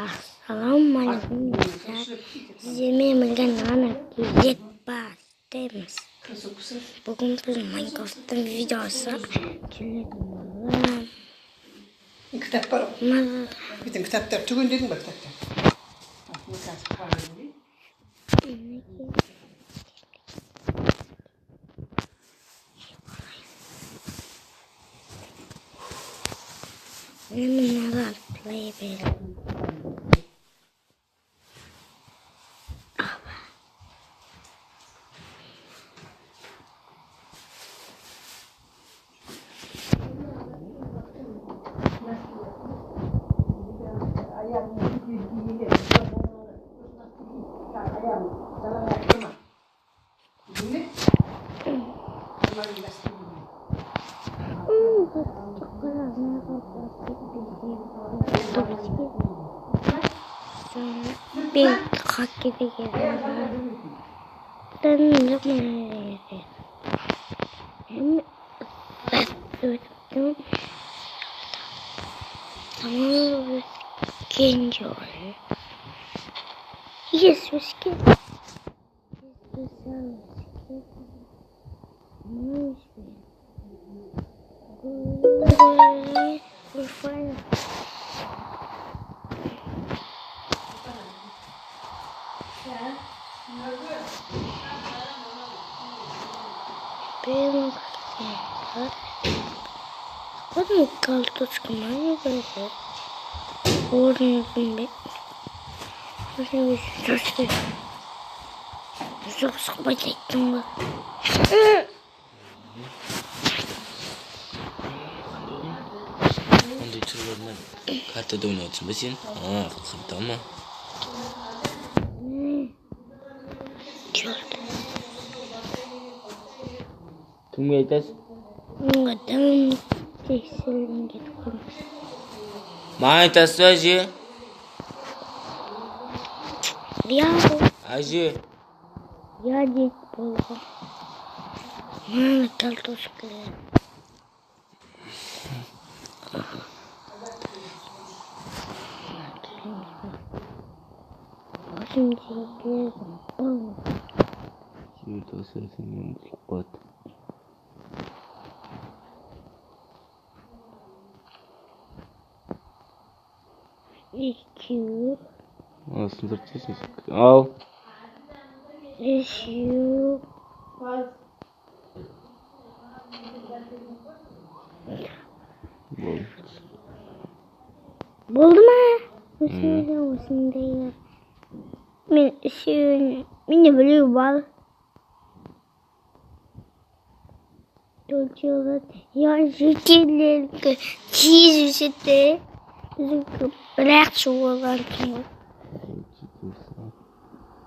Assalamualaikum gençler. Size Emirgen Nana Güzel Bahsediyoruz. Bugün biz Minecraft'ın videosu çekelim. Kitap var. Bütün kitaplar tügün dedim bak kitaplar. Neler play bir. Bir kalk gibi geliyor. Ben de böyle hem ben öldüm. Tamam, genç oluyor. Yes, whiskey. We're fine. Benim kadın kaldı çıkmaya böyle. Orada bir çok sıkıntı ettim ben. Onday türlerinden kartada oynayacaksın be sen? Tamam. Kimga aytasiz? Adam tekstilin getdim. Manga aytasiz aji? Ya Aji. ya dit bo'ldi. Mana kaltoshka. Şimdi gidelim. Şimdi tasarısın yumuşak bat. İki. Aslında sessiz. Al. Eşiyor. Buldu mu? Şimdi ya. Beni biliyor bal. Çocuğlar ya şekiller çiz işte. Bırak şu olan kimi.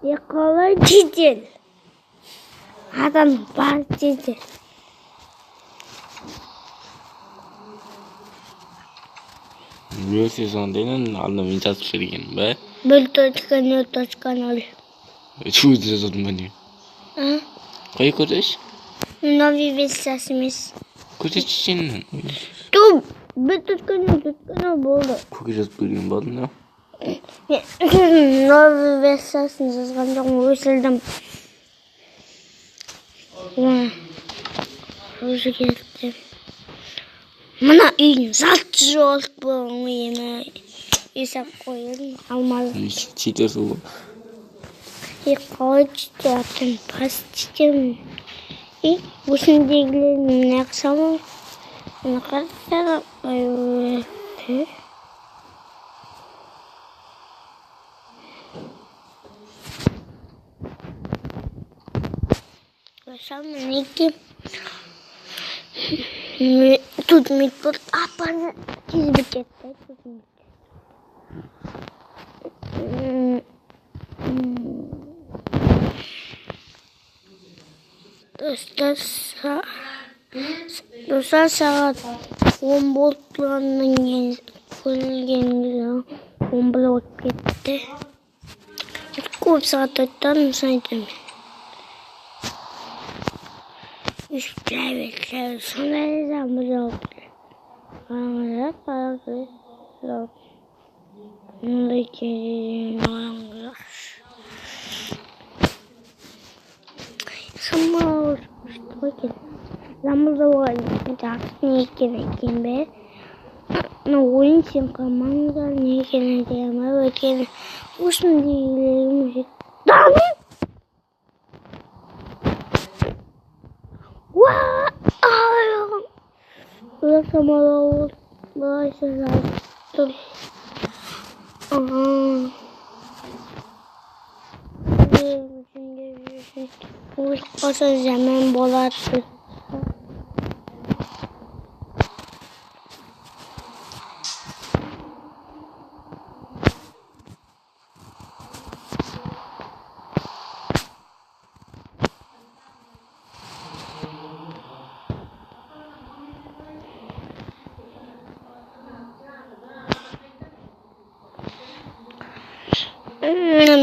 Yakala cidil. Adam var cidil. Ne sezon denen anlamı yazıp şerigen be. Bir toçkan ol. Çuğu sezon beni. Ha? Koy kodeş. Novi vesasimiz. Kodeş için. Tu bir toçkan oldu. Koyacağız bugün badın ya. Novi vesasimiz yazgandan ösüldüm. Özü geldi. Mana үйін зат жоқ бұл ені есеп қойын алмадым. Читер сол. Қалай читетін пас читемін. Осындегілерін мына қысамын. Мына қарастар. Қысамын неке. Тут apa cheese biket Dostlar saat 10 boltlarının kullanılıyor. 10 blok gitti. Çok saat ötten saydım. 3 klavyeler sonra ne zaman oldu? Anladım. Buradaki sama что замазала некие на улице команда некие темы некие устные да ва я самого başa o zaman bolattı.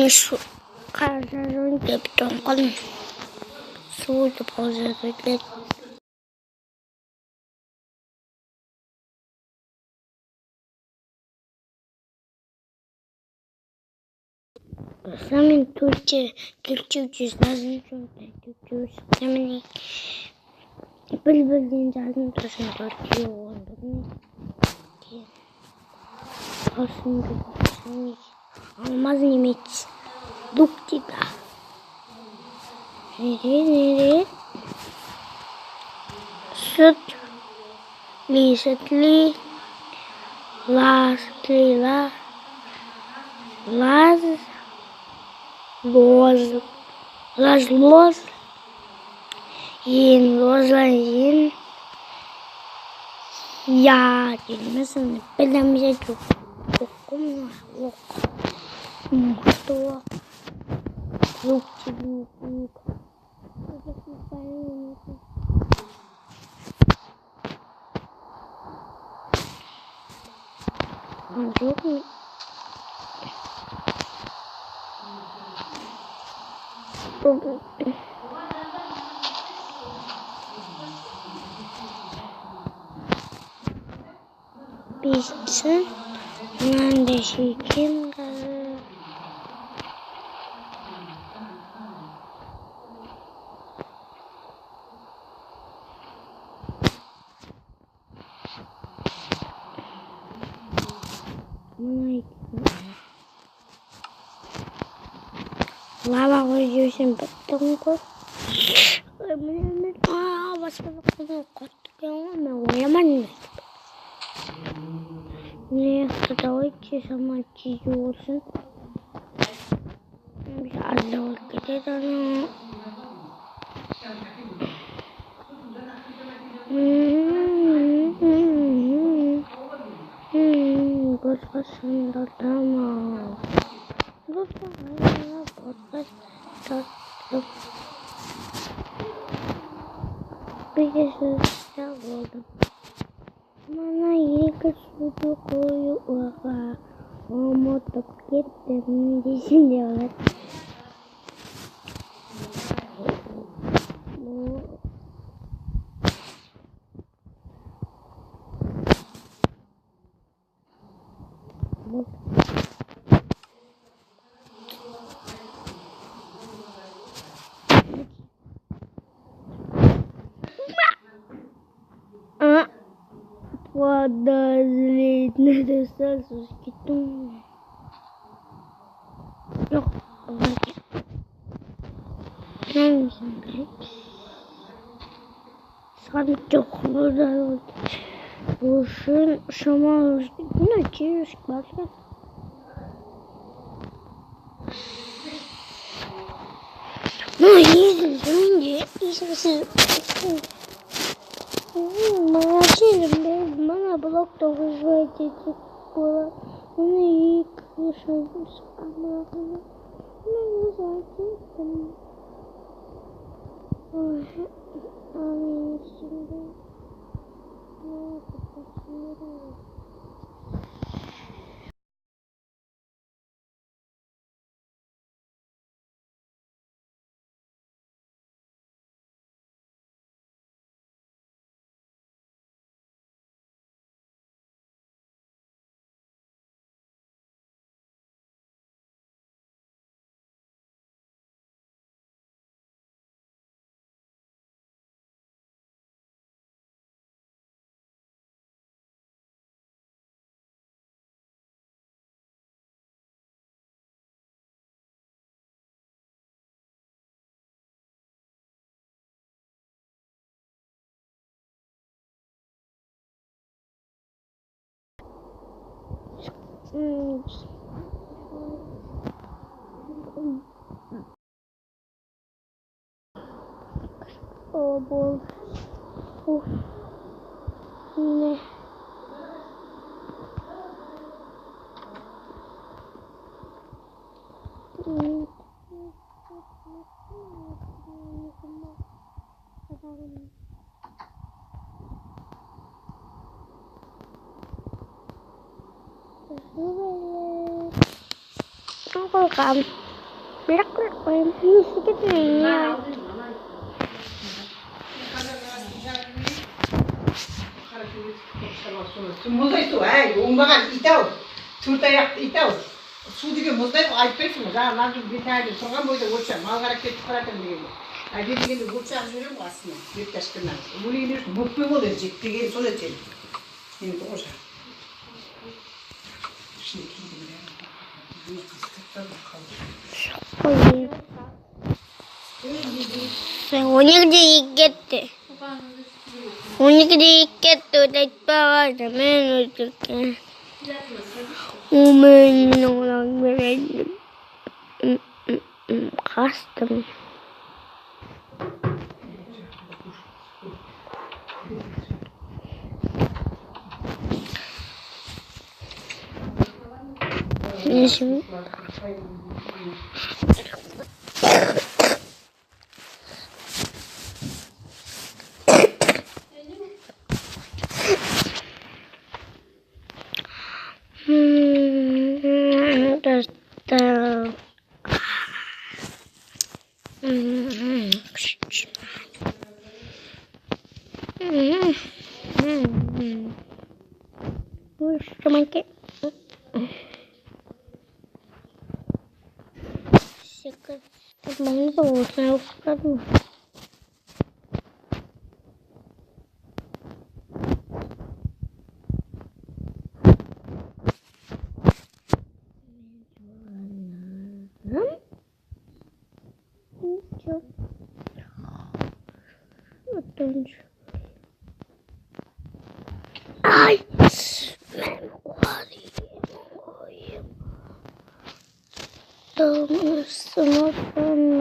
Şu kararın yaptım kalın. Suyu pozitörler. Самый Türkçe lazım Türkçe Samın bir lazım taşın Türkçe oldu. Aslında Almaz Nimet Duktiga Nere Süt Lisatli Lastli Laz Loz Yin Lozla Yin Ya kelimesini bilemeyecek okum yok. Что? Лук тебе лук. Bitsin. Nerede kim kalır? Lava koyuyorsun beton koy. Başka bir konu kattık ama uyamadım. Ne kadar ki zaman çiziyorsun. Bir Allah gidelim. Başkasında tamam. Bir kez oldu. Bana yıkı suyu koyu uğa. Unutup gittim düşünüyor. Подозрительно достаточно скиту. Yok, olacak. Neymişim ben? Sanki çok güzel oldu. Boşun şama ne çiğiş başka? Ne iyisin önce iyisin. Bana blok da hızlı edecek bu. Bunu iyi kışlamış ama ne güzel çektim. Amin şimdi. Ne yapacağız? O bol. Of. Ne? Con cầm lắc lắc em cái này nha. Muzdaydı o. Ondan itav. Turtayak itav. Sudige muzdaydı. Ayıptı mı? Daha lazım bir tane. Sonra böyle uçam. Malgarak tek karakter değil. Ayıptı gibi uçam diyorum aslında. Bir taşkından. Bunu yine mutlu mu olacak? Diye söyledi. Şimdi o zaman. Şimdi kim 오늘도 있겠대. 오늘도 있겠대. 내 빠가자 맨 어떡해. 오면 너랑 그래. 가스등. 열심히. 됐다. 잠깐만게. 시끄러. 먹는 거 못해요. 시끄러. 어떤 줄. 아이, 너무 스마트한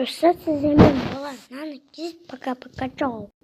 Кстати, заменила. Надо пока-пока.